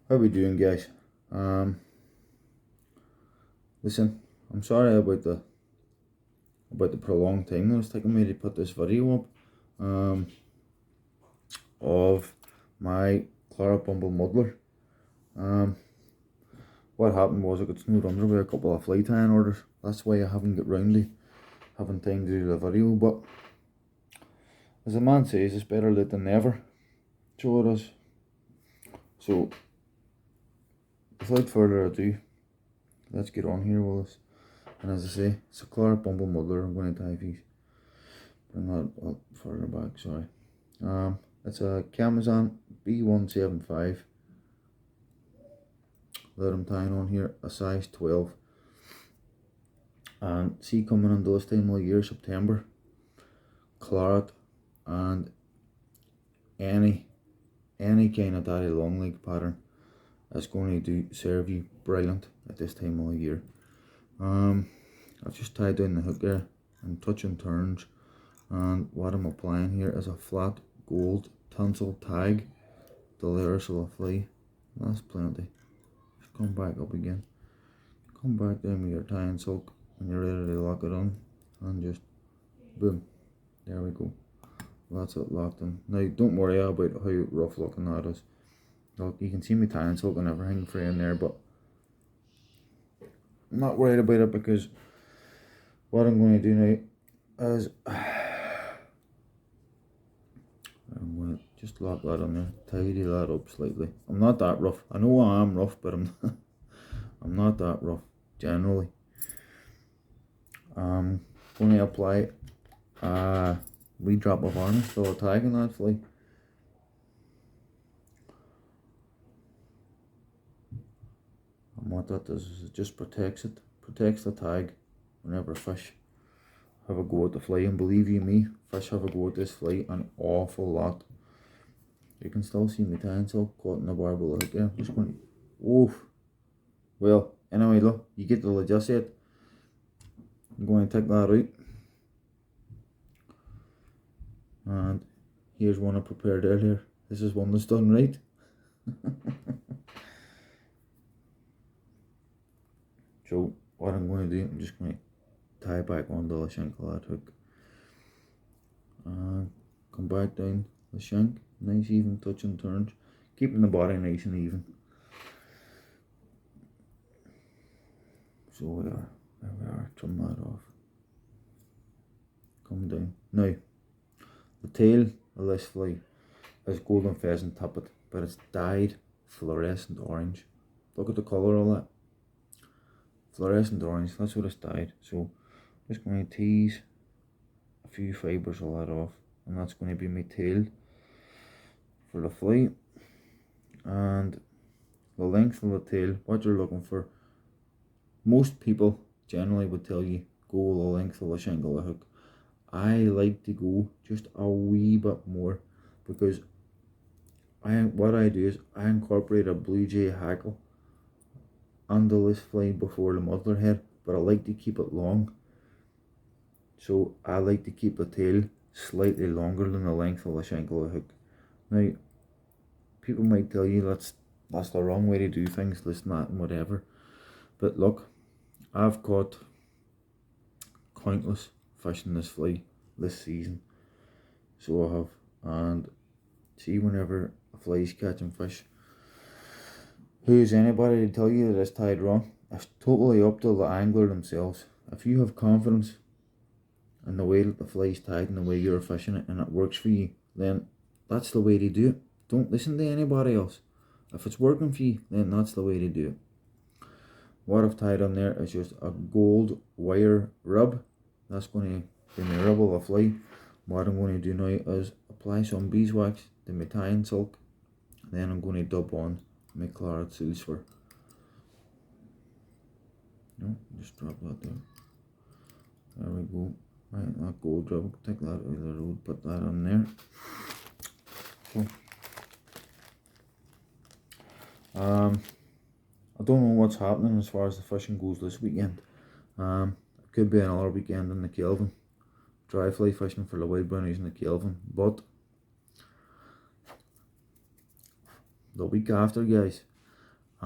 How we doing, guys? Um, Listen, I'm sorry about the prolonged time that it's taking me to put this video up. Um, of my Claret Bumble Muddler. Um, what happened was I got snowed under with a couple of fly tying orders. That's why I haven't got round to having time to do the video. But as the man says, it's better late than never. So it is. So without further ado, let's get on here with this. And as I say, it's a Claret Bumble Muddler. I'm going to tie these. Bring that up further back, sorry. It's a hook-kamasan B175. That I'm tying on here, a size 12. And see, coming into this time of the year, September, claret and any kind of daddy long leg pattern is going to serve you brilliant at this time of the year. I've just tied down the hook there and touching turns, and what I'm applying here is a flat gold tinsel tag. The layers will fly. That's plenty. Just come back up again. Come back down with your tie and silk when you're ready to lock it on, and just boom. There we go. That's it locked in. Now don't worry about how rough looking that is. Look, you can see me tying silk and everything free in there, but I'm not worried about it because what I'm going to do now is I'm going to just lock that on there, tidy that up slightly. I'm not that rough. I know I am rough, but I'm not that rough generally. I'm going to apply a wee drop of varnish for a tag in that fly. And what that does is it just protects the tag whenever fish have a go at the fly. And believe you me, fish have a go at this fly an awful lot. You can still see my tinsel caught in the barbel hook there. I'm just going to, oof. Well, anyway, look, you get the gist of it. I'm going to take that out. And here's one I prepared earlier. This is one that's done right. So what I'm going to do, I'm just going to tie back onto the shank of that hook. And come back down the shank, nice even touch and turns, keeping the body nice and even. So there we are, trim that off. Come down. Now, the tail of this fly is golden pheasant tippet, but it's dyed fluorescent orange. Look at the colour of that. Fluorescent orange, that's what it's dyed. So I'm just going to tease a few fibres of that off, and that's going to be my tail for the fly. And the length of the tail, what you're looking for, most people generally would tell you go the length of the shank of the hook. I like to go just a wee bit more because what I do is I incorporate a blue jay hackle under this fly before the muddler head, but I like to keep it long. So I like to keep the tail slightly longer than the length of the shank of the hook. Now, people might tell you that's the wrong way to do things, this and that and whatever. But look, I've caught countless fish in this fly this season. So I have. And see, whenever a fly's catching fish, who's anybody to tell you that it's tied wrong? It's totally up to the angler themselves. If you have confidence in the way that the fly's tied and the way you're fishing it and it works for you, then that's the way to do it. Don't listen to anybody else. If it's working for you, then that's the way to do it. What I've tied on there is just a gold wire rub. That's going to be my rub of the fly. What I'm going to do now is apply some beeswax to my tie and silk. Then I'm going to dub on my claret seals for. No, just drop that there. There we go. Right, that gold rub, take that out of the road, put that on there. So, I don't know what's happening as far as the fishing goes this weekend. It could be another weekend in the Kelvin. Dry fly fishing for the wild brownies in the Kelvin. But the week after, guys,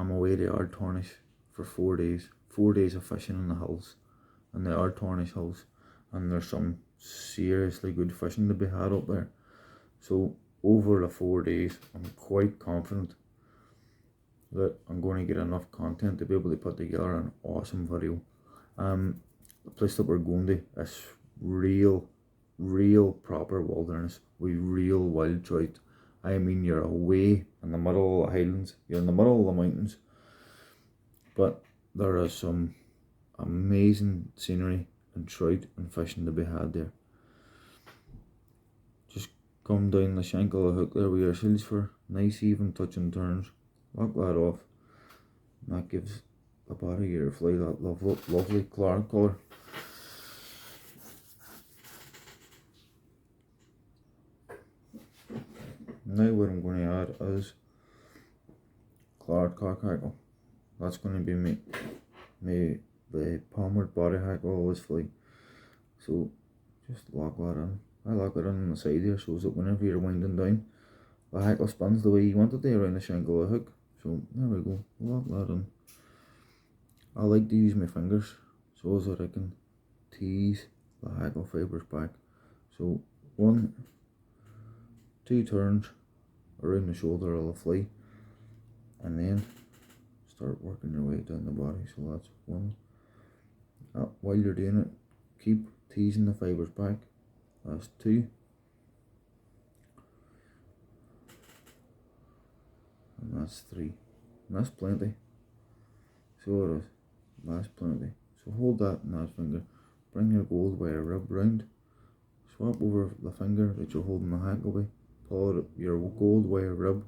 I'm away to Ardtornish for 4 days. 4 days of fishing in the hills, in the Ardtornish hills, and there's some seriously good fishing to be had up there. So over the 4 days, I'm quite confident that I'm going to get enough content to be able to put together an awesome video. The place that we're going to is real proper wilderness with real wild trout. I mean, you're away in the middle of the highlands, you're in the middle of the mountains, but there is some amazing scenery and trout and fishing to be had there. Just come down the shank of the hook there with your seals for nice even touching turns. Lock that off, and that gives the body of your fly that lovely claret colour. Now what I'm going to add is claret cock hackle. That's going to be the palmered body hackle of this fly. So just lock that in. I lock it in on the side here so that whenever you're winding down, the hackle spins the way you want it to around the shank of the hook. So there we go, lock that in. I like to use my fingers so that I can tease the hackle fibres back. So 1, 2 turns around the shoulder of the fly, and then start working your way down the body. So that's 1. While you're doing it, keep teasing the fibres back. That's 2. And that's 3. And that's plenty. So it is. That's plenty. So hold that in that finger. Bring your gold wire rib round. Swap over the finger that you're holding the hackle with. Pull your gold wire rib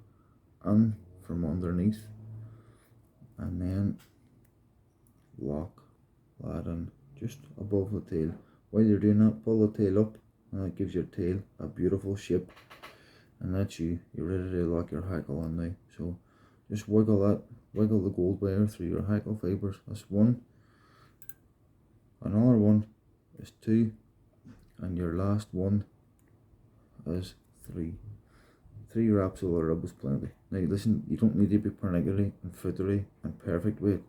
in from underneath. And then lock that in just above the tail. While you're doing that, pull the tail up, and that gives your tail a beautiful shape. And that's you. You're ready to lock your hackle in now. So just wiggle the gold wire through your hackle fibres. That's 1. Another 1 is 2. And your last 1 is 3. 3 wraps of the rib is plenty. Now listen, you don't need to be pernickety and footery and perfect with it.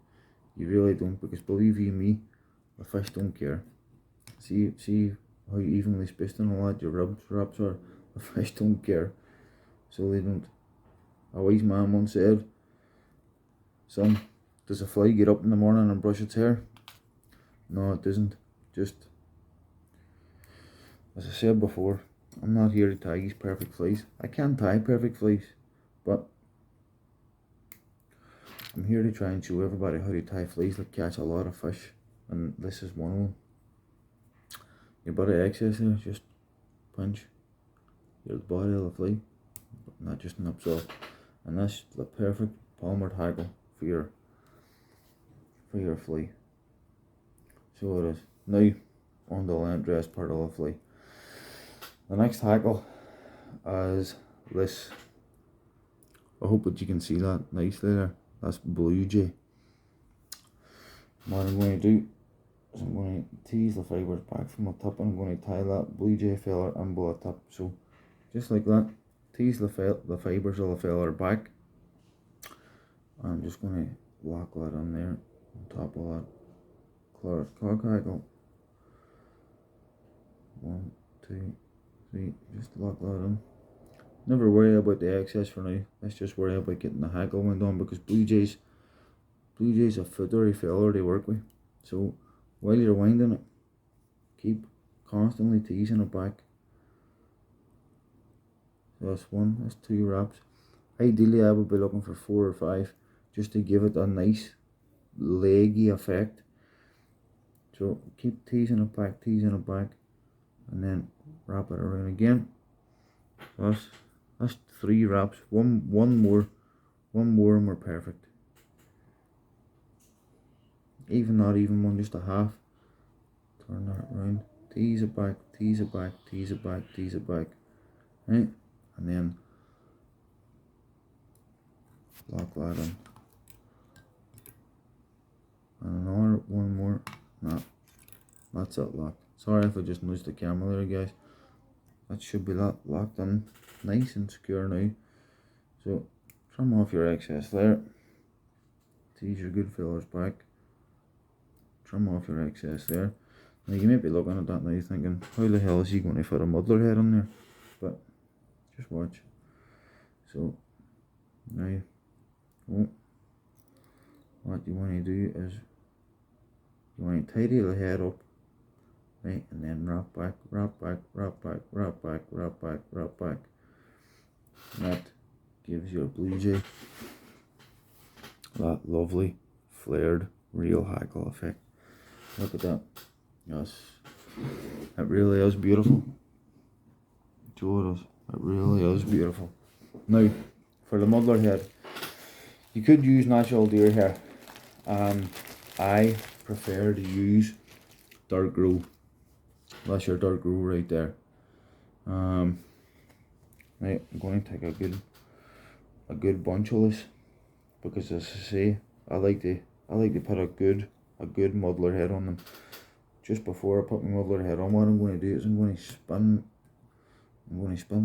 You really don't, because believe you me, the fish don't care. See how evenly spaced and all that your wraps are? The fish don't care. So they don't. A wise man once said, "Son, does a fly get up in the morning and brush its hair?" No, it doesn't. Just, as I said before, I'm not here to tie these perfect flies. I can tie perfect flies, but I'm here to try and show everybody how to tie flies that catch a lot of fish, and this is one of them. Your body excess there, just punch your body of the fly, and that just nips off. And that's the perfect palmered hackle for your fly. So it is. Now on the land dress part of the fly. The next hackle is this. I hope that you can see that nicely there. That's blue jay. What I'm going to do is I'm going to tease the fibres back from the top, and I'm going to tie that blue jay feather in below the top. So just like that, tease the fibres of the feather back. I'm just going to lock that in there on top of that claret cock hackle. 1, 2, 3, just lock that in. Never worry about the excess for now. Let's just worry about getting the hackle wind on, because blue jay's a footery feather to work with. So while you're winding it, keep constantly teasing it back. So that's 1, that's 2 wraps. Ideally I would be looking for 4 or 5, just to give it a nice leggy effect. So keep teasing it back, and then wrap it around again. So that's 3 wraps. One more and we're perfect. Even not even one, just a half. Turn that around, tease it back, right? And then lock that in. And another 1 more. No, that's it, locked. Sorry if I just nudged the camera there, guys. That should be locked in nice and secure now. So trim off your excess there. tease your good fillers back. Trim off your excess there. Now you may be looking at that now thinking, how the hell is he going to fit a muddler head on there? But just watch. So now what you want to do is you want to tidy the head up, right, and then wrap back, wrap back, wrap back, wrap back, wrap back, wrap back. And that gives your blue jay that lovely flared real hackle effect. Look at that. Yes, it really is beautiful. So it is. It really is beautiful. Now, for the muddler head, you could use natural deer hair. I prefer to use dark grow. That's your dark grow right there. Right, I'm going to take a good bunch of this, because as I say, I like to put a good muddler head on them. Just before I put my muddler head on, what I'm going to do is I'm going to spin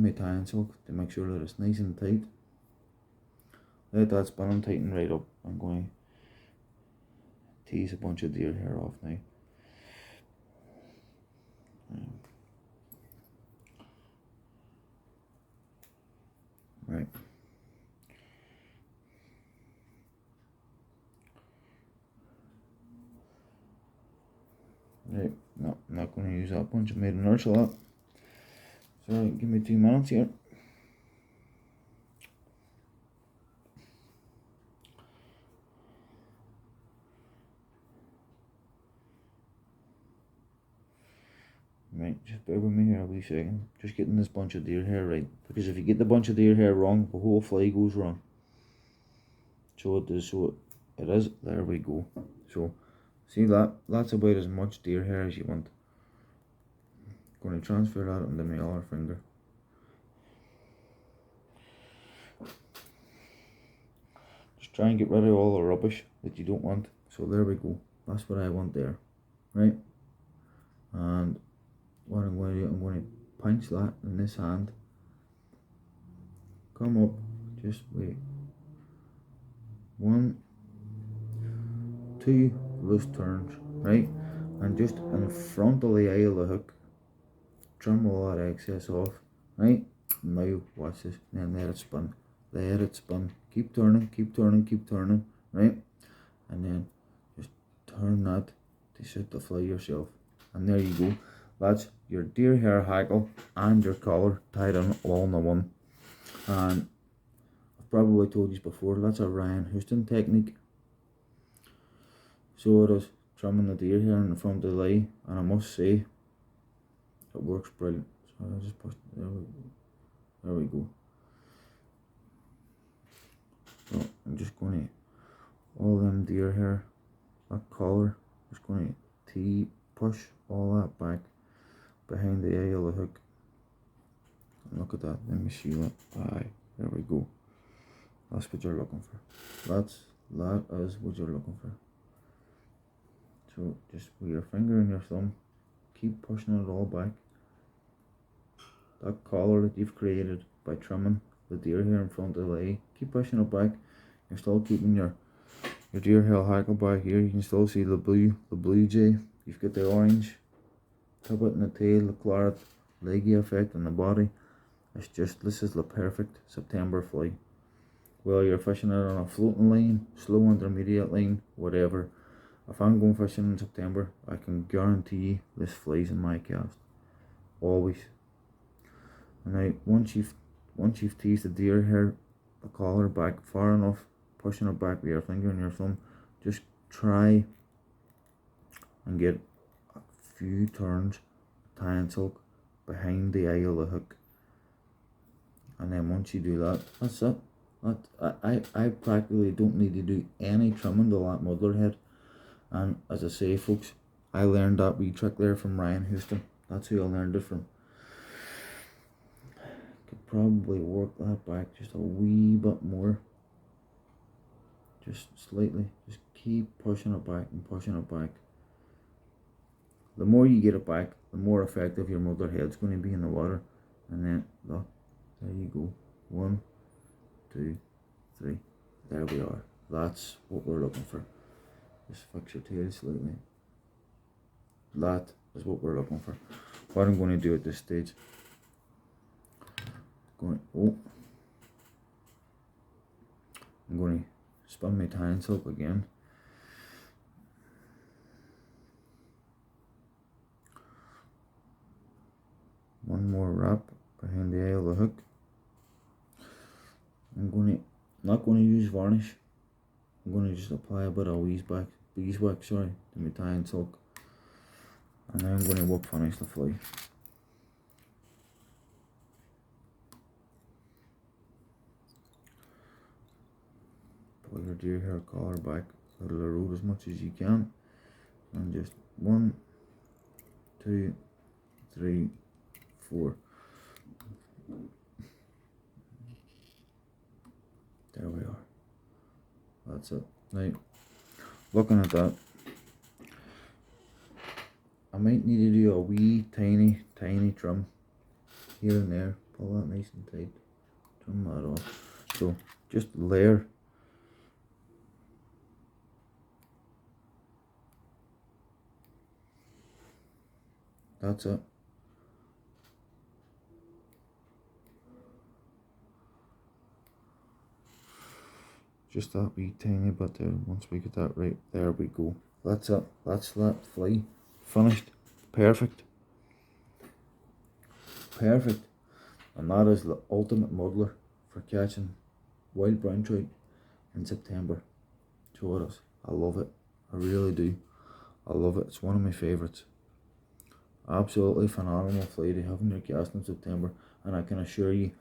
my tinsel to make sure that it's nice and tight. Let that spin and tighten right up. I'm going to tease a bunch of deer hair off now. Right. Right, no, I'm not going to use that bunch. I made a nurse of that. So give me 2 minutes here. Right, just bear with me here a wee second. Just getting this bunch of deer hair right, because if you get the bunch of deer hair wrong, the whole fly goes wrong. So it is. So it is. There we go. So see that? That's about as much deer hair as you want. Going to transfer that into my other finger. Just try and get rid of all the rubbish that you don't want. So there we go. That's what I want there, right? And what I'm going to do, I'm going to punch that in this hand. Come up, just wait. 1, 2 loose turns, right? And just in front of the eye of the hook, trim all that excess off, right? Now watch this, and then let it spin. Let it spin. Keep turning, keep turning, keep turning, right? And then just turn that to suit the fly yourself. And there you go. That's your deer hair hackle and your collar tied on all in one. And I've probably told you before, that's a Ryan Houston technique. So it is, trimming the deer hair in the front of the eye, and I must say, it works brilliant. So I just push, there we go. So I'm just going to, all them deer hair, that collar, just going to push all that back behind the eye of the hook. And look at that, let me see that. Aye, there we go. That's what you're looking for. That is what you're looking for. So just with your finger and your thumb, keep pushing it all back. That collar that you've created by trimming the deer hair in front of the eye, keep pushing it back. You're still keeping your deer hair hackle back here. You can still see the blue jay. You've got the orange tippet in the tail, the claret leggy effect on the body. It's just, this is the perfect September fly. Well, you're fishing it on a floating line, slow intermediate line, whatever. If I'm going fishing in September, I can guarantee this flies in my cast. Always. And now once you've teased the deer hair, the collar back far enough, pushing it back with your finger and your thumb, just try and get a few turns tinsel behind the eye of the hook. And then once you do that, that's it. I practically don't need to do any trimming to that muddler head. And as I say, folks, I learned that wee trick there from Ryan Houston. That's who I learned it from. Could probably work that back just a wee bit more. Just slightly. Just keep pushing it back and pushing it back. The more you get it back, the more effective your muddler head's going to be in the water. And then, look, there you go. 1, 2, 3. There we are. That's what we're looking for. Just fix your tail slightly. That is what we're looking for. What I'm going to do at this stage, I'm going to spin my tinsel again. One more wrap behind the eye of the hook. I'm not going to use varnish. I'm going to just apply a bit of beeswax, to my tinsel, and then I'm going to work finish the fly. Pull your deer hair collar back out of the road as much as you can, and just 1, 2, 3, 4. There we are. That's it. Now, looking at that, I might need to do a wee tiny trim here and there. Pull that nice and tight. Trim that off. So just layer. That's it. Just that wee tiny bit there. Once we get that right, there we go. That's it. That's that fly finished. Perfect. Perfect. And that is the ultimate muddler for catching wild brown trout in September. So it is. I love it. I really do. I love it. It's one of my favourites. Absolutely phenomenal fly to have in your cast in September. And I can assure you,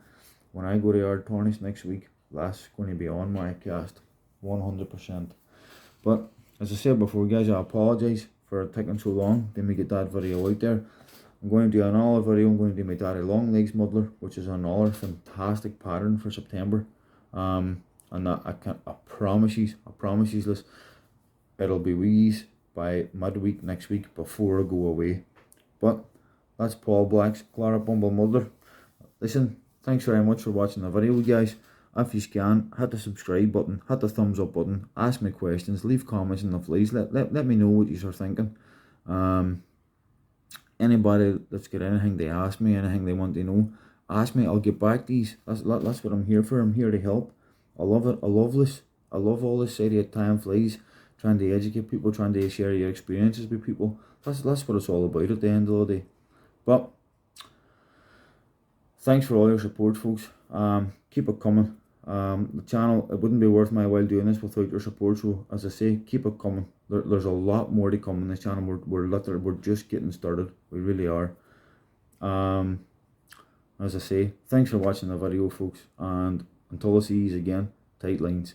when I go to yard tourneys next week, that's going to be on my cast 100%. But as I said before, guys, I apologise for taking so long to get that video out there. I'm going to do another video. I'm going to do my daddy long legs muddler, which is another fantastic pattern for September. And that I promise you this, it'll be wheeze by midweek next week before I go away. But that's Paul Black's Claret Bumble Muddler. Listen, thanks very much for watching the video, guys. If you can, hit the subscribe button, hit the thumbs up button, ask me questions, leave comments in the flies, let me know what you are thinking. Anybody that's got anything they ask me, anything they want to know, ask me, I'll get back to these. That's what I'm here for. I'm here to help. I love it. I love this. I love all this side of time flies, trying to educate people, trying to share your experiences with people. That's what it's all about at the end of the day. But thanks for all your support, folks. Keep it coming. The channel, it wouldn't be worth my while doing this without your support. So as I say, keep it coming. There's a lot more to come in this channel. We're just getting started. We really are. As I say, thanks for watching the video, folks, and until I see you again, tight lines.